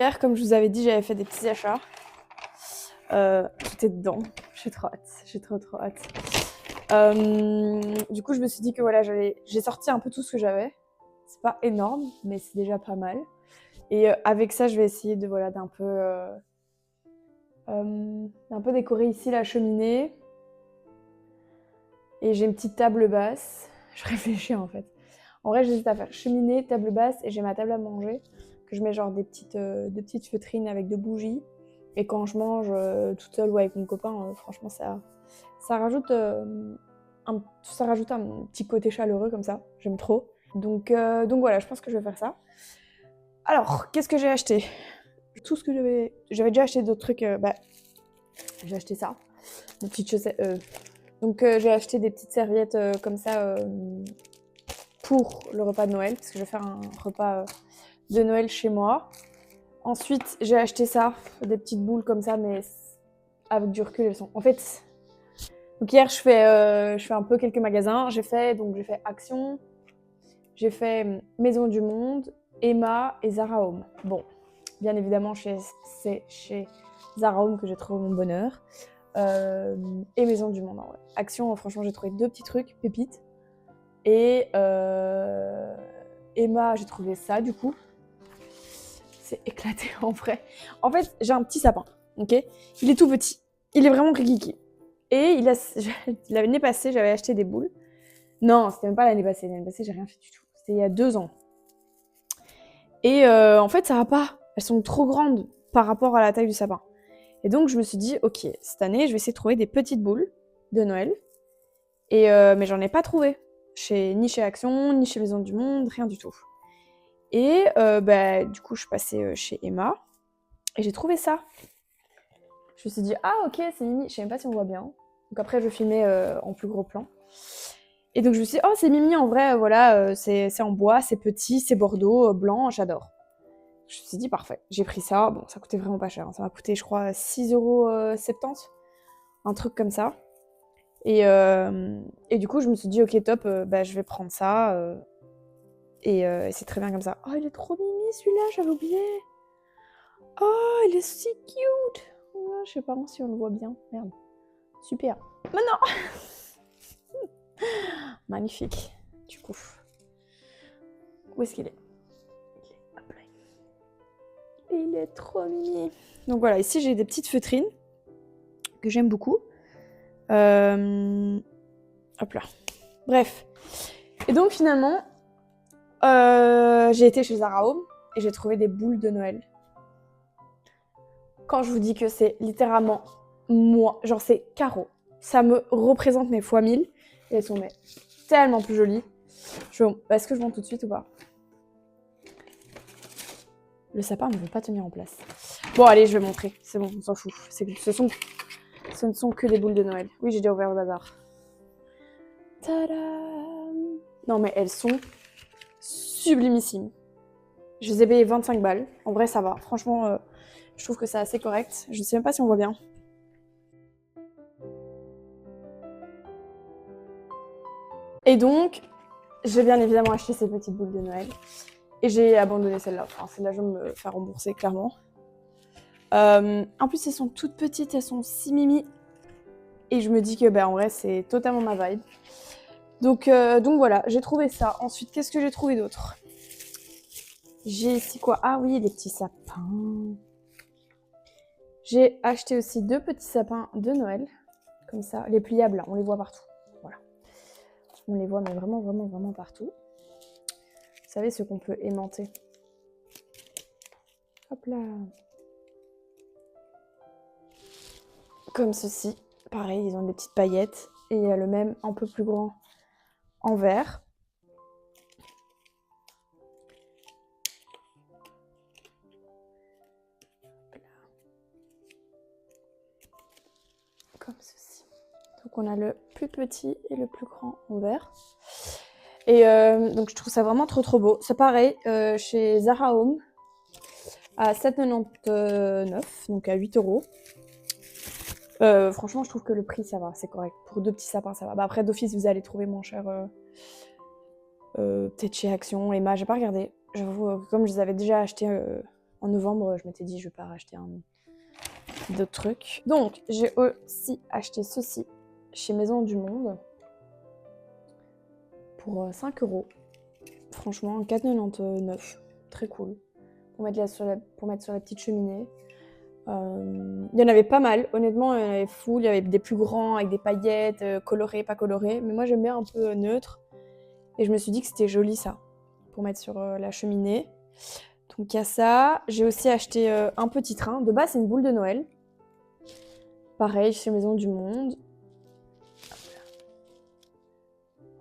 Hier, comme je vous avais dit, j'avais fait des petits achats. Tout est dedans. J'ai trop hâte. J'ai trop hâte. Du coup, je me suis dit que voilà, j'ai sorti un peu tout ce que j'avais. C'est pas énorme, mais c'est déjà pas mal. Et avec ça, je vais essayer de voilà d'un peu décorer ici la cheminée. Et j'ai une petite table basse. Je réfléchis en fait. En vrai, j'hésite à faire cheminée, table basse, et j'ai ma table à manger que je mets genre des petites feutrines avec 2 bougies. Et quand je mange toute seule ou avec mon copain, franchement, ça rajoute un petit côté chaleureux comme ça. J'aime trop. Donc voilà, je pense que je vais faire ça. Alors, qu'est-ce que j'ai acheté? Tout ce que j'avais déjà acheté d'autres trucs. J'ai acheté ça. Des petites chaussettes. Donc j'ai acheté des petites serviettes comme ça pour le repas de Noël, parce que je vais faire un repas de Noël chez moi. Ensuite, j'ai acheté ça, des petites boules comme ça, mais avec du recul, elles sont... En fait, donc hier, je fais un peu quelques magasins. J'ai fait Action, j'ai fait Maison du Monde, Emma et Zara Home. Bon, bien évidemment, c'est chez Zara Home que j'ai trouvé mon bonheur. Et Maison du Monde, en vrai. Action, franchement, j'ai trouvé 2 petits trucs, pépites. Et Emma, j'ai trouvé ça, du coup. C'est éclaté, en vrai. En fait, j'ai un petit sapin, ok? Il est tout petit. Il est vraiment rikiki. Et l'année passée, j'avais acheté des boules. Non, c'était même pas l'année passée. L'année passée, j'ai rien fait du tout. C'était il y a 2 ans. Et en fait, ça va pas. Elles sont trop grandes par rapport à la taille du sapin. Et donc, je me suis dit, ok, cette année, je vais essayer de trouver des petites boules de Noël. Et mais j'en ai pas trouvé. Ni chez Action, ni chez Maison du Monde, rien du tout. Et du coup, je suis passée chez Emma. Et j'ai trouvé ça. Je me suis dit, ah ok, c'est mimi. Je sais même pas si on voit bien. Donc après, je filmais en plus gros plan. Et donc je me suis dit, oh c'est mimi en vrai, voilà, c'est en bois, c'est petit, c'est bordeaux, blanc, j'adore. Je me suis dit, parfait. J'ai pris ça. Bon, ça coûtait vraiment pas cher. Ça m'a coûté, je crois, 6,70 €. Un truc comme ça. Et du coup, je me suis dit, ok, top, je vais prendre ça. Et c'est très bien comme ça. Oh, il est trop mimi celui-là, j'avais oublié. Oh, il est si cute. Oh, je sais pas si on le voit bien. Merde. Super. Mais non. Magnifique. Du coup. Où est-ce qu'il est? Hop là. Il est trop mimi. Donc voilà, ici j'ai des petites feutrines que j'aime beaucoup. Hop là. Bref. Et donc finalement, j'ai été chez Zara Home et j'ai trouvé des boules de Noël. Quand je vous dis que c'est littéralement moi, genre c'est carreau. Ça me représente mes fois 1000. Et elles sont tellement plus jolies. Est-ce que je monte tout de suite ou pas? Le sapin ne veut pas tenir en place. Bon, allez, je vais montrer. C'est bon, on s'en fout. Ce ne sont que des boules de Noël. Oui, j'ai déjà ouvert le bazar. Tadam! Non, mais elles sont sublimissimes. Je les ai payées 25 balles. En vrai, ça va. Franchement, je trouve que c'est assez correct. Je ne sais même pas si on voit bien. Et donc, j'ai bien évidemment acheté ces petites boules de Noël. Et j'ai abandonné celle-là. Enfin, celle-là, je vais me faire rembourser, clairement. En plus, elles sont toutes petites, elles sont si mimi. Et je me dis que, en vrai, c'est totalement ma vibe. Donc voilà, j'ai trouvé ça. Ensuite, qu'est-ce que j'ai trouvé d'autre? J'ai ici quoi? Ah oui, des petits sapins. J'ai acheté aussi 2 petits sapins de Noël. Comme ça, les pliables, là, on les voit partout. Voilà. On les voit, mais vraiment, vraiment, vraiment partout. Vous savez, ce qu'on peut aimanter. Hop là. Comme ceci. Pareil, ils ont des petites paillettes. Et il y a le même, un peu plus grand, en vert. Comme ceci. Donc on a le plus petit et le plus grand en vert. Et donc je trouve ça vraiment trop beau. C'est pareil, chez Zara Home, à 7,99 €, donc à 8 €. Franchement, je trouve que le prix, ça va, c'est correct. Pour 2 petits sapins, ça va. Après, d'office, vous allez trouver moins cher, peut-être chez Action, Emma, j'ai pas regardé. J'avoue, comme je les avais déjà achetés en novembre, je m'étais dit je vais pas racheter d'autres trucs. Donc, j'ai aussi acheté ceci chez Maison du Monde pour 5 €. Franchement, 4,99 €. Très cool. Pour mettre sur la petite cheminée. Il y en avait pas mal, honnêtement, il y en avait full. Il y avait des plus grands avec des paillettes, colorés, pas colorés. Mais moi, j'aime bien un peu neutre. Et je me suis dit que c'était joli ça, pour mettre sur la cheminée. Donc il y a ça. J'ai aussi acheté un petit train. De base, c'est une boule de Noël. Pareil, chez Maison du Monde.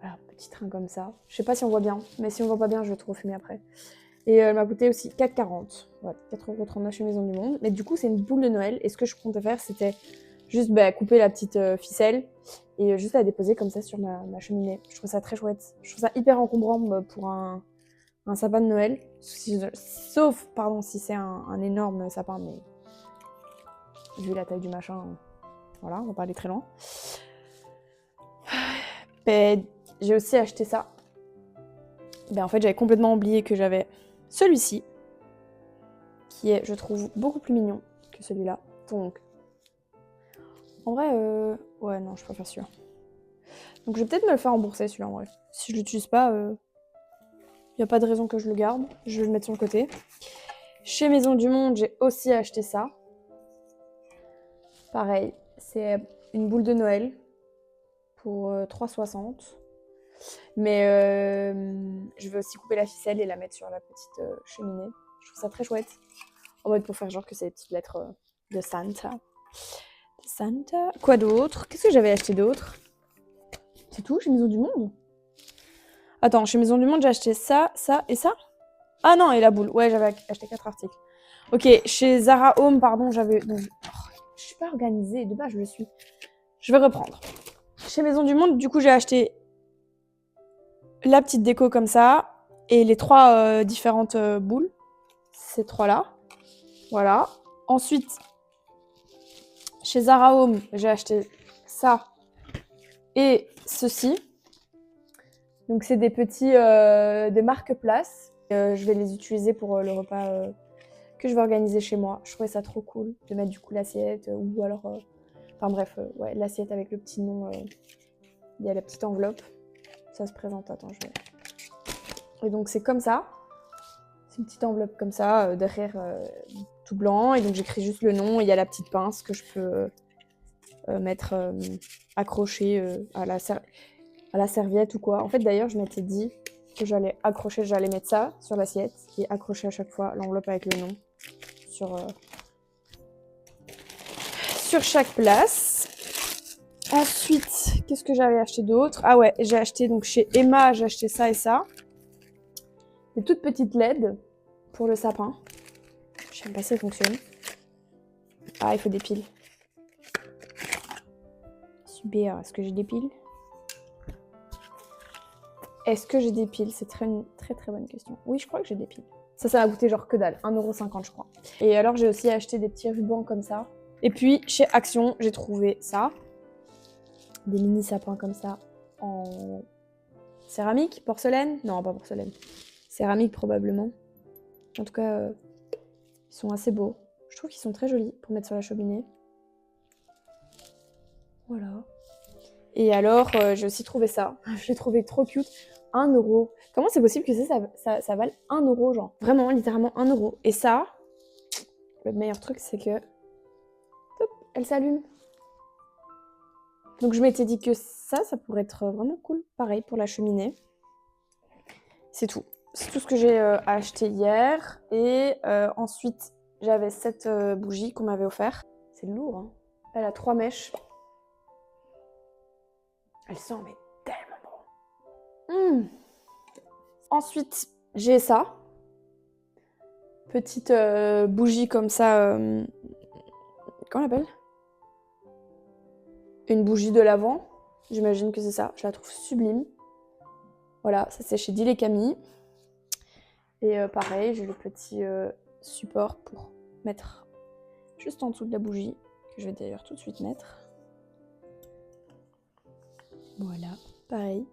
Voilà, petit train comme ça. Je sais pas si on voit bien, mais si on voit pas bien, je vais trop fumer après. Et elle m'a coûté aussi 4,40 €. Ouais, 4,39 € chez Maison du Monde. Mais du coup, c'est une boule de Noël. Et ce que je comptais faire, c'était juste couper la petite ficelle et juste la déposer comme ça sur ma cheminée. Je trouve ça très chouette. Je trouve ça hyper encombrant pour un sapin de Noël. Sauf, si c'est un énorme sapin, mais vu la taille du machin, voilà, on va pas aller très loin. J'ai aussi acheté ça. En fait, j'avais complètement oublié que j'avais celui-ci, qui est, je trouve, beaucoup plus mignon que celui-là. Donc, en vrai, ouais, non, je préfère celui-là. Donc, je vais peut-être me le faire rembourser, celui-là, en vrai. Si je l'utilise pas, y a pas de raison que je le garde. Je vais le mettre sur le côté. Chez Maison du Monde, j'ai aussi acheté ça. Pareil, c'est une boule de Noël pour 3,60 €. Mais je vais aussi couper la ficelle et la mettre sur la petite cheminée. Je trouve ça très chouette. En mode pour faire genre que c'est des petites lettres de Santa. Quoi d'autre? Qu'est-ce que j'avais acheté d'autre? C'est tout chez Maison du Monde? Attends, chez Maison du Monde, j'ai acheté ça, ça et ça? Ah non, et la boule. Ouais, j'avais acheté 4 articles. Ok, chez Zara Home, pardon, j'avais... je suis pas organisée, de base je le suis. Je vais reprendre. Chez Maison du Monde, du coup, j'ai acheté la petite déco comme ça et les 3 différentes boules. Ces 3-là. Voilà. Ensuite, chez Zara Home, j'ai acheté ça et ceci. Donc, c'est des petits... des marques places. Je vais les utiliser pour le repas que je vais organiser chez moi. Je trouvais ça trop cool de mettre du coup l'assiette ou alors... Enfin bref, ouais, l'assiette avec le petit nom. Il y a la petite enveloppe. Ça se présente, attends, je vais... Et donc c'est comme ça. C'est une petite enveloppe comme ça, derrière tout blanc. Et donc j'écris juste le nom. Et il y a la petite pince que je peux mettre accrochée à la serviette ou quoi. En fait d'ailleurs je m'étais dit que j'allais mettre ça sur l'assiette et accrocher à chaque fois l'enveloppe avec le nom sur chaque place. Ensuite, qu'est-ce que j'avais acheté d'autre? Ah ouais, j'ai acheté donc chez Emma, j'ai acheté ça et ça. Des toutes petites LED pour le sapin. Je sais même pas si elles fonctionnent. Ah, il faut des piles. Super, est-ce que j'ai des piles? Est-ce que j'ai des piles? C'est une très très bonne question. Oui, je crois que j'ai des piles. Ça m'a coûté genre que dalle, 1,50 € je crois. Et alors j'ai aussi acheté des petits rubans comme ça. Et puis chez Action, j'ai trouvé ça. Des mini sapins comme ça en céramique, porcelaine? Non, pas porcelaine. Céramique probablement. En tout cas, ils sont assez beaux. Je trouve qu'ils sont très jolis pour mettre sur la cheminée. Voilà. Et alors, j'ai aussi trouvé ça. Je l'ai trouvé trop cute. 1 €. Comment c'est possible que ça vale 1 € genre? Vraiment, littéralement 1 €. Et ça, le meilleur truc, c'est que... Hop, elle s'allume. Donc je m'étais dit que ça pourrait être vraiment cool. Pareil pour la cheminée. C'est tout. C'est tout ce que j'ai acheté hier. Et ensuite, j'avais cette bougie qu'on m'avait offert. C'est lourd, hein. Elle a 3 mèches. Elle sent mais tellement bon. Ensuite, j'ai ça. Petite bougie comme ça. Comment on l'appelle? Une bougie de l'Avent. J'imagine que c'est ça. Je la trouve sublime. Voilà, ça c'est chez Dil et Camille. Et pareil, j'ai le petit support pour mettre juste en dessous de la bougie, que je vais d'ailleurs tout de suite mettre. Voilà, pareil.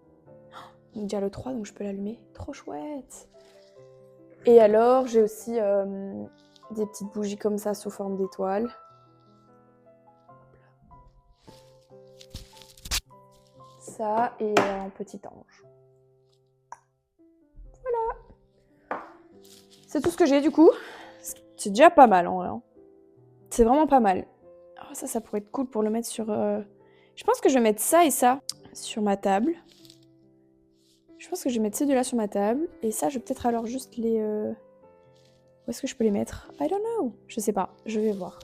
Donc déjà le 3, donc je peux l'allumer. Trop chouette! Et alors, j'ai aussi des petites bougies comme ça sous forme d'étoiles. Ça et un petit ange. Voilà. C'est tout ce que j'ai du coup. C'est déjà pas mal en vrai. C'est vraiment pas mal. Oh, ça pourrait être cool pour le mettre sur... Je pense que je vais mettre ça et ça sur ma table. Je pense que je vais mettre ces deux-là sur ma table. Et ça, je vais peut-être alors juste les... Où est-ce que je peux les mettre? I don't know. Je sais pas. Je vais voir.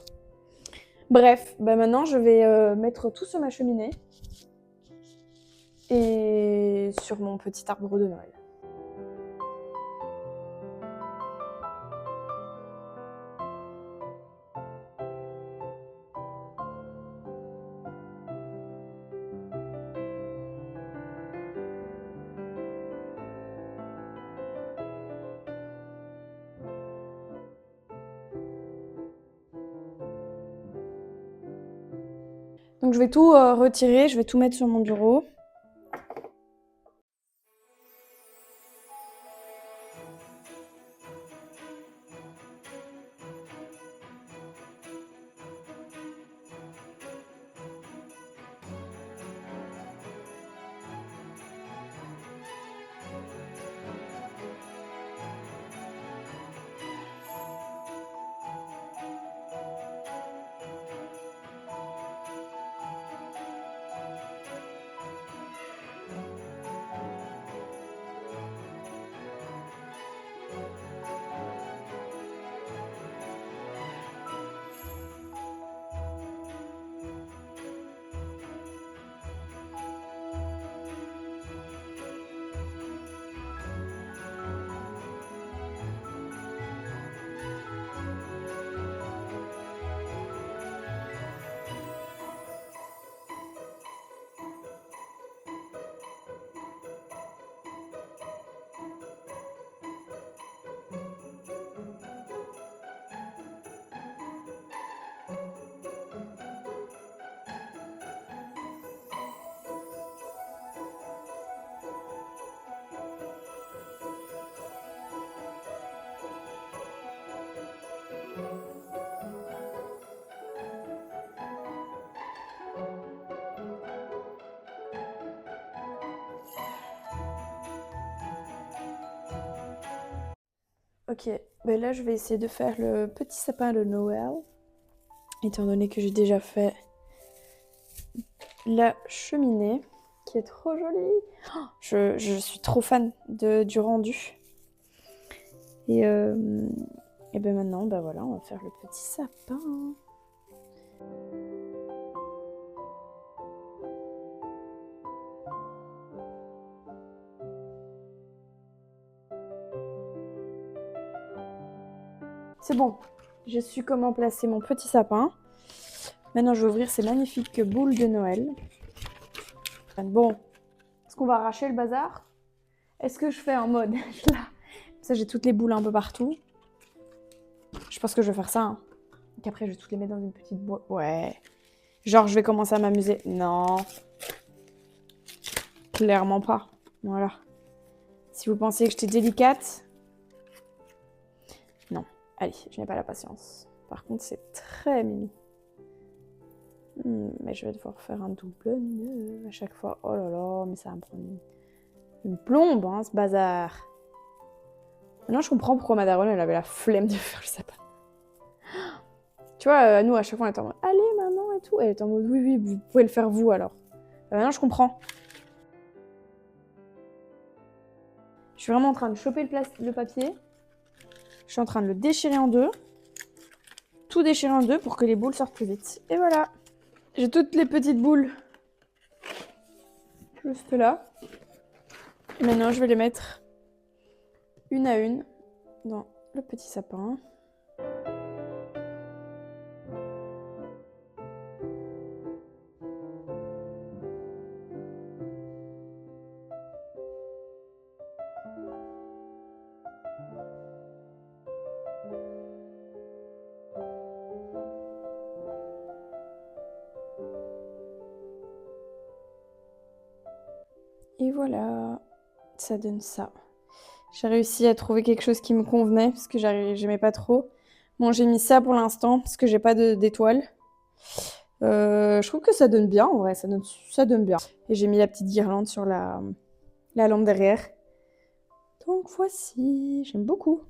Bref, bah maintenant, je vais mettre tout sur ma cheminée. Et sur mon petit arbre de Noël. Donc je vais tout retirer, je vais tout mettre sur mon bureau. Ok, ben là je vais essayer de faire le petit sapin de Noël. Étant donné que j'ai déjà fait la cheminée, qui est trop jolie. Oh, je suis trop fan du rendu. Et ben maintenant, ben voilà, on va faire le petit sapin. C'est bon, j'ai su comment placer mon petit sapin. Maintenant, je vais ouvrir ces magnifiques boules de Noël. Bon, est-ce qu'on va arracher le bazar? Est-ce que je fais en mode là? Ça, j'ai toutes les boules un peu partout. Je pense que je vais faire ça. Hein. Et après, je vais toutes les mettre dans une petite boîte. Ouais. Genre, je vais commencer à m'amuser. Non. Clairement pas. Voilà. Si vous pensez que j'étais délicate. Non. Allez, je n'ai pas la patience. Par contre, c'est très mimi. Mais je vais devoir faire un double nœud à chaque fois. Oh là là, mais ça va me prendre une plombe, hein, ce bazar. Maintenant, je comprends pourquoi ma daronne, elle avait la flemme de faire le sapin. Tu vois, nous, à chaque fois, on était en mode « Allez, maman, et tout ». Elle était en mode « Oui, oui, vous pouvez le faire vous, alors ». Maintenant, je comprends. Je suis vraiment en train de choper le papier. Je suis en train de le déchirer en deux. Tout déchirer en deux pour que les boules sortent plus vite. Et voilà. J'ai toutes les petites boules juste là. Et maintenant, je vais les mettre une à une dans le petit sapin. Et voilà, ça donne ça. J'ai réussi à trouver quelque chose qui me convenait parce que j'aimais pas trop. Bon, j'ai mis ça pour l'instant parce que j'ai pas d'étoiles. Je trouve que ça donne bien, en vrai, ça donne bien. Et j'ai mis la petite guirlande sur la lampe derrière. Donc voici, j'aime beaucoup.